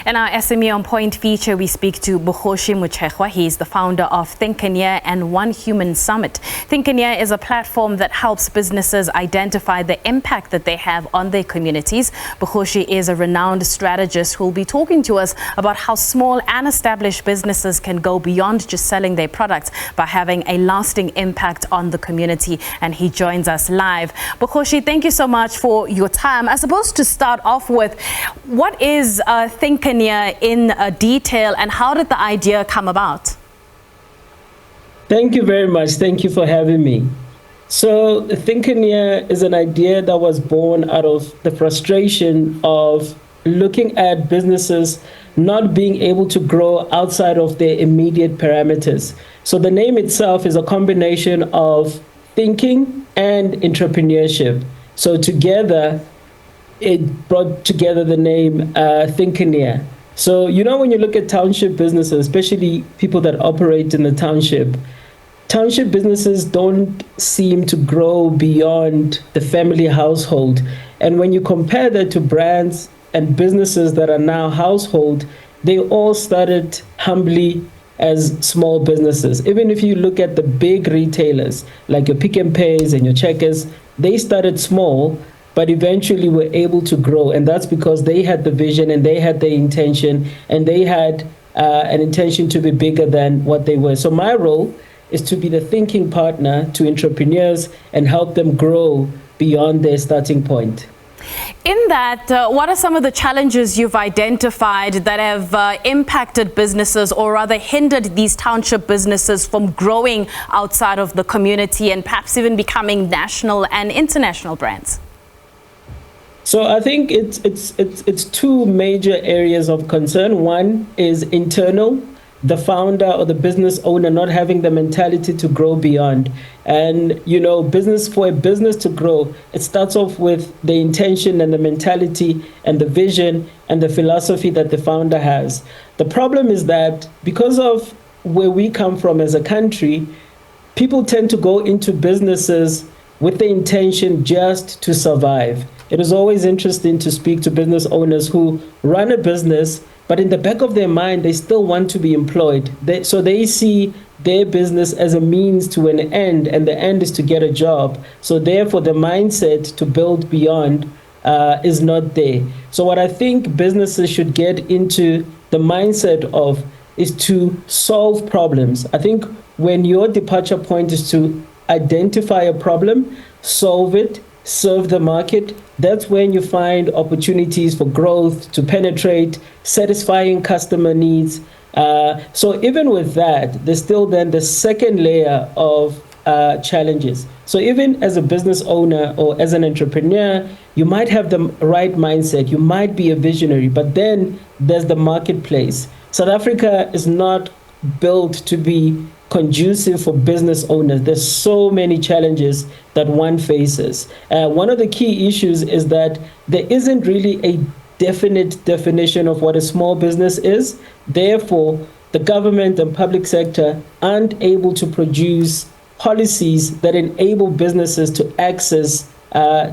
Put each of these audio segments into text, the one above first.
In our SME On Point feature, we speak to Bogoshi Motshegwa. He is the founder of Thinkerneur and One Human Summit. Thinkerneur is a platform that helps businesses identify the impact that they have on their communities. Bogoshi is a renowned strategist who will be talking to us about how small and established businesses can go beyond just selling their products by having a lasting impact on the community. And he joins us live. Bogoshi, thank you so much for your time. I suppose to start off with, what is Thinkerneur in detail, and how did the idea come about? Thank you very much. Thank you for having me. So Thinkerneur is an idea that was born out of the frustration of looking at businesses not being able to grow outside of their immediate parameters. So the name itself is a combination of thinking and entrepreneurship. So together, it brought together the name Thinkerneur. So, when you look at township businesses, especially people that operate in the township businesses don't seem to grow beyond the family household. And when you compare that to brands and businesses that are now household, they all started humbly as small businesses. Even if you look at the big retailers, like your Pick n Pays and your Checkers, they started small, but eventually were able to grow. And that's because they had the vision and they had the intention, and they had an intention to be bigger than what they were. So my role is to be the thinking partner to entrepreneurs and help them grow beyond their starting point. In that, what are some of the challenges you've identified that have impacted businesses, or rather hindered these township businesses from growing outside of the community and perhaps even becoming national and international brands? So I think it's two major areas of concern. One is internal, the founder or the business owner not having the mentality to grow beyond. And, for a business to grow, it starts off with the intention and the mentality and the vision and the philosophy that the founder has. The problem is that because of where we come from as a country, people tend to go into businesses with the intention just to survive. It is always interesting to speak to business owners who run a business, but in the back of their mind, they still want to be employed. So they see their business as a means to an end, and the end is to get a job. So therefore, the mindset to build beyond is not there. So what I think businesses should get into the mindset of is to solve problems. I think when your departure point is to identify a problem, solve it, serve the market, that's when you find opportunities for growth, to penetrate, satisfying customer needs. So even with that, there's still then the second layer of challenges. So even as a business owner or as an entrepreneur, you might have the right mindset, you might be a visionary, but then there's the marketplace. South Africa is not built to be conducive for business owners. There's so many challenges that one faces. One of the key issues is that there isn't really a definite definition of what a small business is. Therefore, the government and public sector aren't able to produce policies that enable businesses to access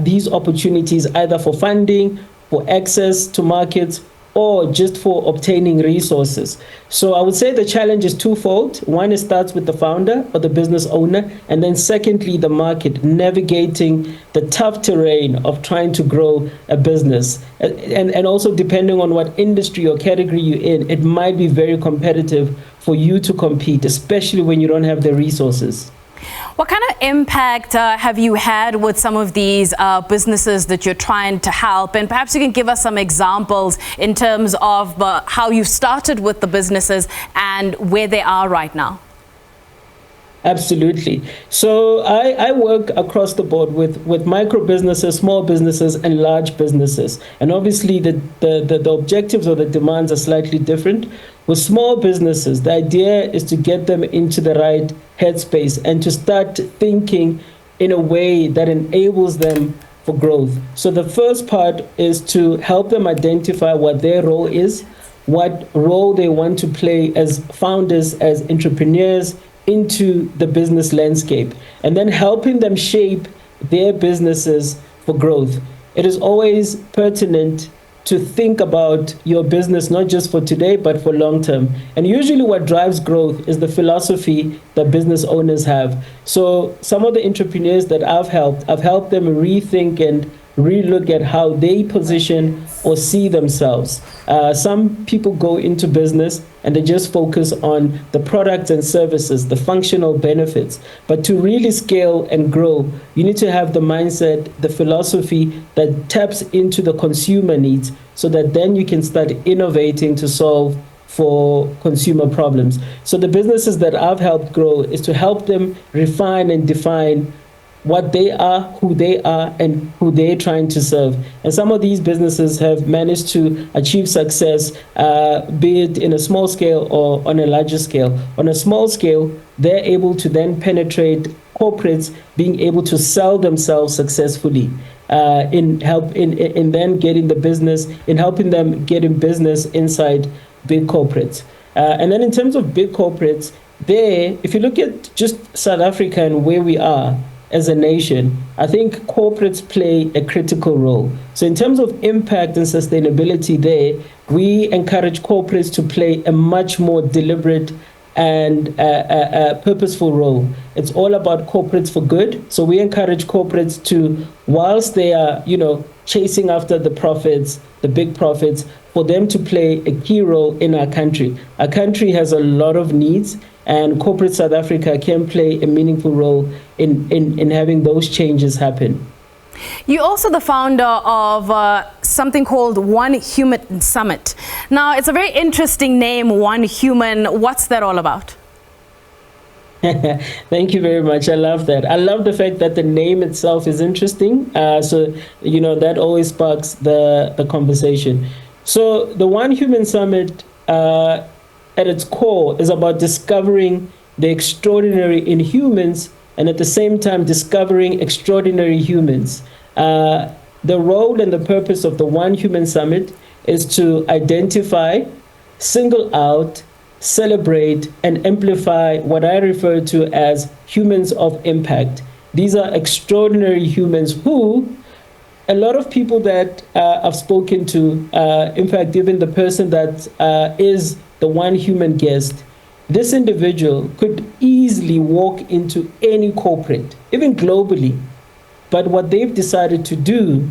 these opportunities, either for funding, for access to markets, or just for obtaining resources. So I would say the challenge is twofold. One, it starts with the founder or the business owner, and then secondly, the market, navigating the tough terrain of trying to grow a business. And also depending on what industry or category you're in, it might be very competitive for you to compete, especially when you don't have the resources. What kind of impact have you had with some of these businesses that you're trying to help? And perhaps you can give us some examples in terms of how you started with the businesses and where they are right now. Absolutely. So I work across the board with micro businesses, small businesses, and large businesses. And obviously the objectives or the demands are slightly different. With small businesses, the idea is to get them into the right headspace and to start thinking in a way that enables them for growth. So the first part is to help them identify what their role is, what role they want to play as founders, as entrepreneurs into the business landscape, and then helping them shape their businesses for growth. It is always pertinent to think about your business, not just for today, but for long term. And usually what drives growth is the philosophy that business owners have. So some of the entrepreneurs that I've helped them rethink and relook at how they position or see themselves. Some people go into business and they just focus on the products and services, the functional benefits. But to really scale and grow, you need to have the mindset, the philosophy that taps into the consumer needs, so that then you can start innovating to solve for consumer problems. So the businesses that I've helped grow is to help them refine and define what they are, who they are, and who they're trying to serve. And some of these businesses have managed to achieve success, be it in a small scale or on a larger scale. On a small scale, they're able to then penetrate corporates, being able to sell themselves successfully, in then getting the business, in helping them get in business inside big corporates. And then in terms of big corporates, if you look at just South Africa and where we are as a nation, I think corporates play a critical role. So in terms of impact and sustainability there, we encourage corporates to play a much more deliberate and purposeful role. It's all about corporates for good. So we encourage corporates to, whilst they are, chasing after the profits, the big profits, for them to play a key role in our country. Our country has a lot of needs, and corporate South Africa can play a meaningful role in having those changes happen. You're also the founder of something called One Human Summit. Now, it's a very interesting name, One Human. What's that all about? Thank you very much. I love that. I love the fact that the name itself is interesting. So, that always sparks the conversation. So the One Human Summit, at its core, is about discovering the extraordinary in humans, and at the same time discovering extraordinary humans. The role and the purpose of the One Human Summit is to identify, single out, celebrate, and amplify what I refer to as humans of impact. These are extraordinary humans who, a lot of people that I've spoken to, in fact, even the person that is the one human guest, this individual could easily walk into any corporate, even globally. But what they've decided to do,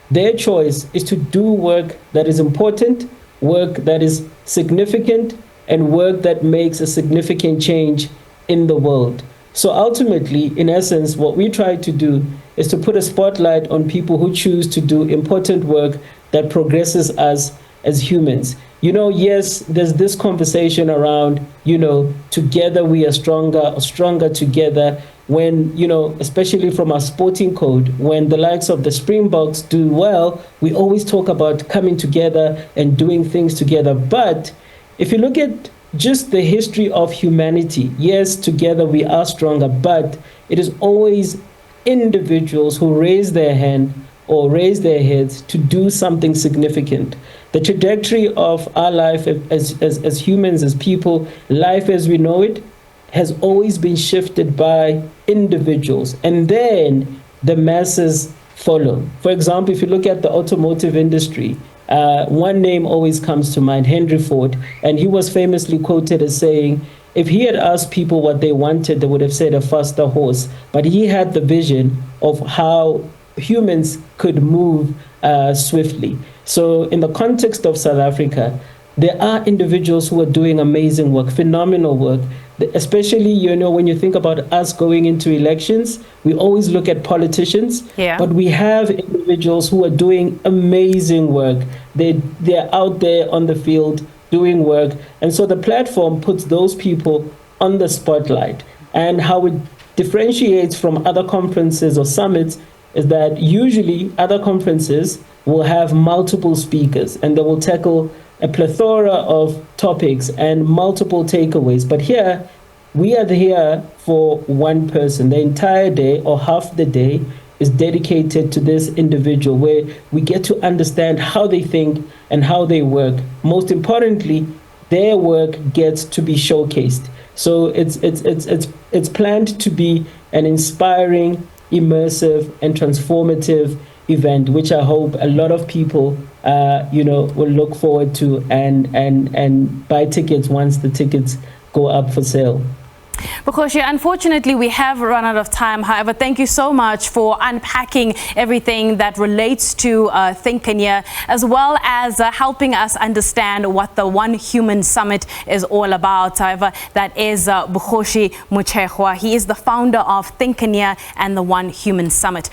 their choice is to do work that is important, work that is significant, and work that makes a significant change in the world. So ultimately, in essence, what we try to do is to put a spotlight on people who choose to do important work that progresses us as humans. Yes, there's this conversation around, together we are stronger, or stronger together, when, especially from our sporting code, when the likes of the Springboks do well, we always talk about coming together and doing things together. But if you look at just the history of humanity, yes, together we are stronger, but it is always individuals who raise their hand or raise their heads to do something significant. The trajectory of our life as humans, as people, life as we know it, has always been shifted by individuals, and then the masses follow. For example, if you look at the automotive industry, one name always comes to mind, Henry Ford, and he was famously quoted as saying, if he had asked people what they wanted, they would have said a faster horse. But he had the vision of how humans could move swiftly. So in the context of South Africa, there are individuals who are doing amazing work, phenomenal work, especially, when you think about us going into elections, we always look at politicians, but we have individuals who are doing amazing work. They're out there on the field doing work. And so the platform puts those people on the spotlight. And how it differentiates from other conferences or summits is that usually other conferences will have multiple speakers and they will tackle a plethora of topics and multiple takeaways. But here, we are here for one person. The entire day or half the day is dedicated to this individual, where we get to understand how they think and how they work. Most importantly, their work gets to be showcased. So it's planned to be an inspiring, immersive, and transformative event, which I hope a lot of people, will look forward to and buy tickets once the tickets go up for sale. Bogoshi, unfortunately, we have run out of time. However, thank you so much for unpacking everything that relates to Thinkerneur, as well as helping us understand what the One Human Summit is all about. However, that is Bogoshi Motshegwa. He is the founder of Thinkerneur and the One Human Summit.